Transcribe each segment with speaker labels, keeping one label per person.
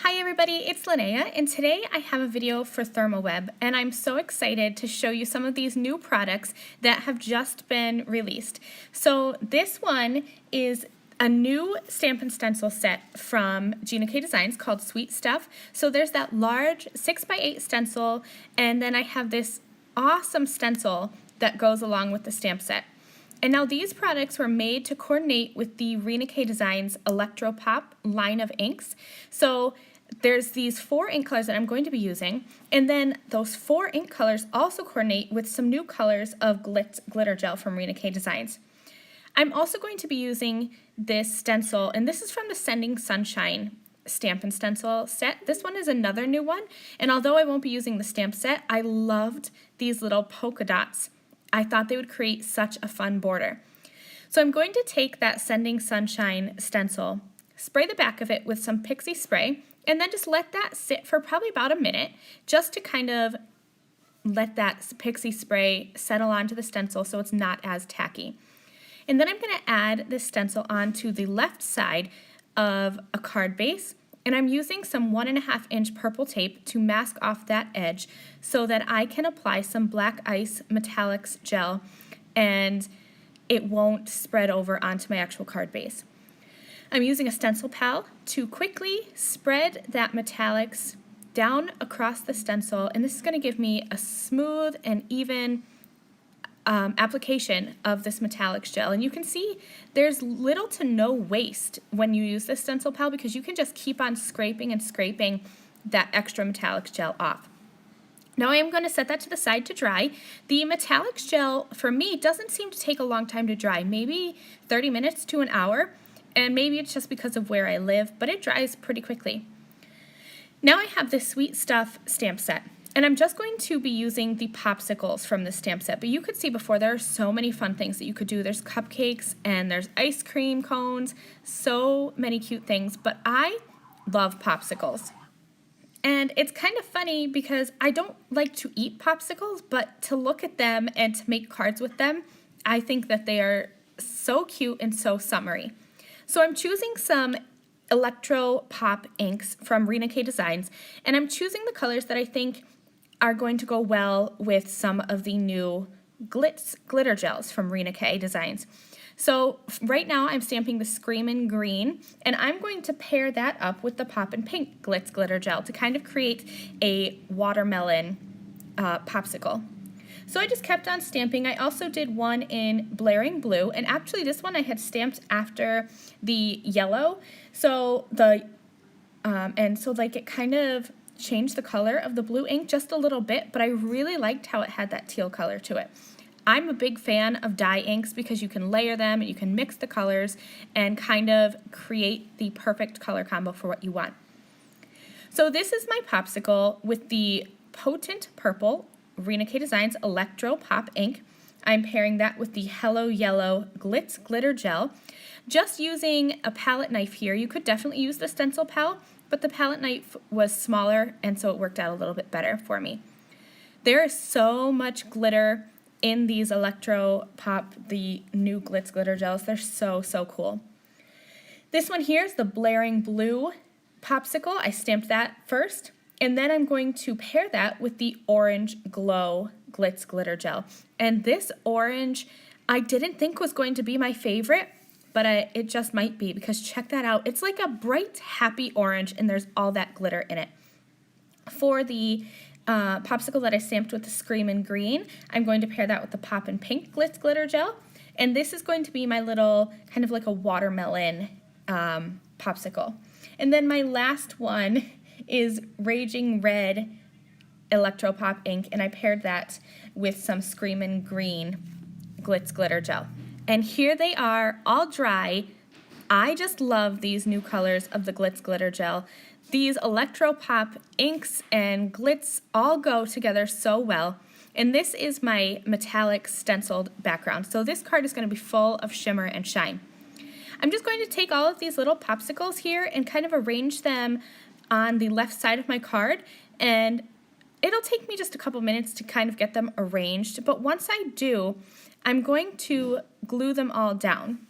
Speaker 1: Hi everybody, it's Lynnea, and today I have a video for ThermOWeb, and I'm so excited to show you some of these new products that have just been released. So this one is a new stamp and stencil set from Gina Designs called Sweet Stuff. So there's that large 6x8 stencil, and then I have this awesome stencil that goes along with the stamp set. And now these products were made to coordinate with the Rina Designs Electro-POP line of inks. So there's these 4 ink colors that I'm going to be using, and then those 4 ink colors also coordinate with some new colors of Glitz glitter gel from Rina Designs. I'm also going to be using this stencil, and this is from the Sending Sunshine stamp and stencil set. This one is another new one, and although I won't be using the stamp set, I loved these little polka dots. I thought they would create such a fun border. So I'm going to take that Sending Sunshine stencil, spray the back of it with some pixie spray, and then just let that sit for probably about a minute, just to kind of let that pixie spray settle onto the stencil so it's not as tacky. And then I'm going to add this stencil onto the left side of a card base, and I'm using some 1.5 inch purple tape to mask off that edge so that I can apply some black ice metallics gel and it won't spread over onto my actual card base. I'm using a stencil pal to quickly spread that metallics down across the stencil, and this is going to give me a smooth and even application of this metallics gel. And you can see there's little to no waste when you use this stencil pal because you can just keep on scraping and scraping that extra metallics gel off. Now I am going to set that to the side to dry. The metallics gel for me doesn't seem to take a long time to dry, maybe 30 minutes to an hour, and maybe it's just because of where I live, but it dries pretty quickly. Now I have this Sweet Stuff stamp set. And I'm just going to be using the popsicles from the stamp set. But you could see before there are so many fun things that you could do. There's cupcakes and there's ice cream cones, so many cute things. But I love popsicles. And it's kind of funny because I don't like to eat popsicles, but to look at them and to make cards with them, I think that they are so cute and so summery. So I'm choosing some Electro-POP inks from Rina Designs, and I'm choosing the colors that I think are going to go well with some of the new Glitz glitter gels from Rina Designs. So right now I'm stamping the Screamin' Green, and I'm going to pair that up with the Poppin' Pink Glitz glitter gel to kind of create a watermelon popsicle. So I just kept on stamping. I also did one in Blaring Blue, and actually this one I had stamped after the yellow. So it kind of changed the color of the blue ink just a little bit, but I really liked how it had that teal color to it. I'm a big fan of dye inks because you can layer them and you can mix the colors and kind of create the perfect color combo for what you want. So this is my popsicle with the potent purple Rina Designs Electro-POP ink. I'm pairing that with the Hello Yellow Glitz glitter gel. Just using a palette knife here. You could definitely use the stencil pal, but the palette knife was smaller and so it worked out a little bit better for me. There is so much glitter in these Electro-POP, the new Glitz glitter gels. They're so, so cool. This one here is the Blaring Blue popsicle. I stamped that first, and then I'm going to pair that with the Orange Glow Glitz glitter gel. And this orange I didn't think was going to be my favorite, but it just might be, because check that out. It's like a bright, happy orange, and there's all that glitter in it. For the popsicle that I stamped with the Screamin' Green, I'm going to pair that with the Poppin' Pink Glitz glitter gel, and this is going to be my little kind of like a watermelon popsicle. And then my last one is Raging Red Electro-POP ink, and I paired that with some Screamin' Green Glitz glitter gel. And here they are, all dry. I just love these new colors of the Glitz glitter gel. These Electro-POP inks and glitz all go together so well. And this is my metallic stenciled background. So this card is going to be full of shimmer and shine. I'm just going to take all of these little popsicles here and kind of arrange them on the left side of my card. And it'll take me just a couple minutes to kind of get them arranged. But once I do, I'm going to glue them all down.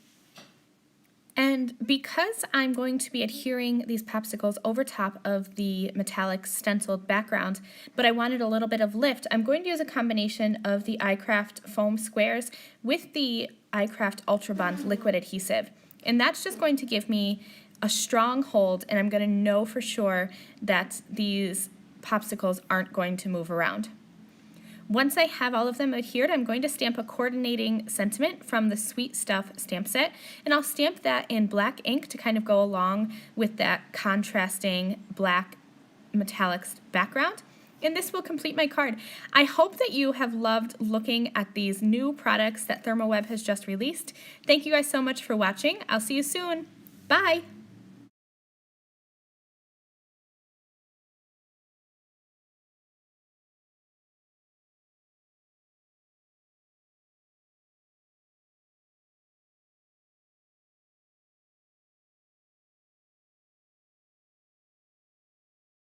Speaker 1: And because I'm going to be adhering these popsicles over top of the metallic stenciled background, but I wanted a little bit of lift, I'm going to use a combination of the iCraft foam squares with the iCraft Ultra Bond liquid adhesive. And that's just going to give me a strong hold, and I'm going to know for sure that these popsicles aren't going to move around. Once I have all of them adhered, I'm going to stamp a coordinating sentiment from the Sweet Stuff stamp set, and I'll stamp that in black ink to kind of go along with that contrasting black metallics background. And this will complete my card. I hope that you have loved looking at these new products that ThermOWeb has just released. Thank you guys so much for watching. I'll see you soon. Bye!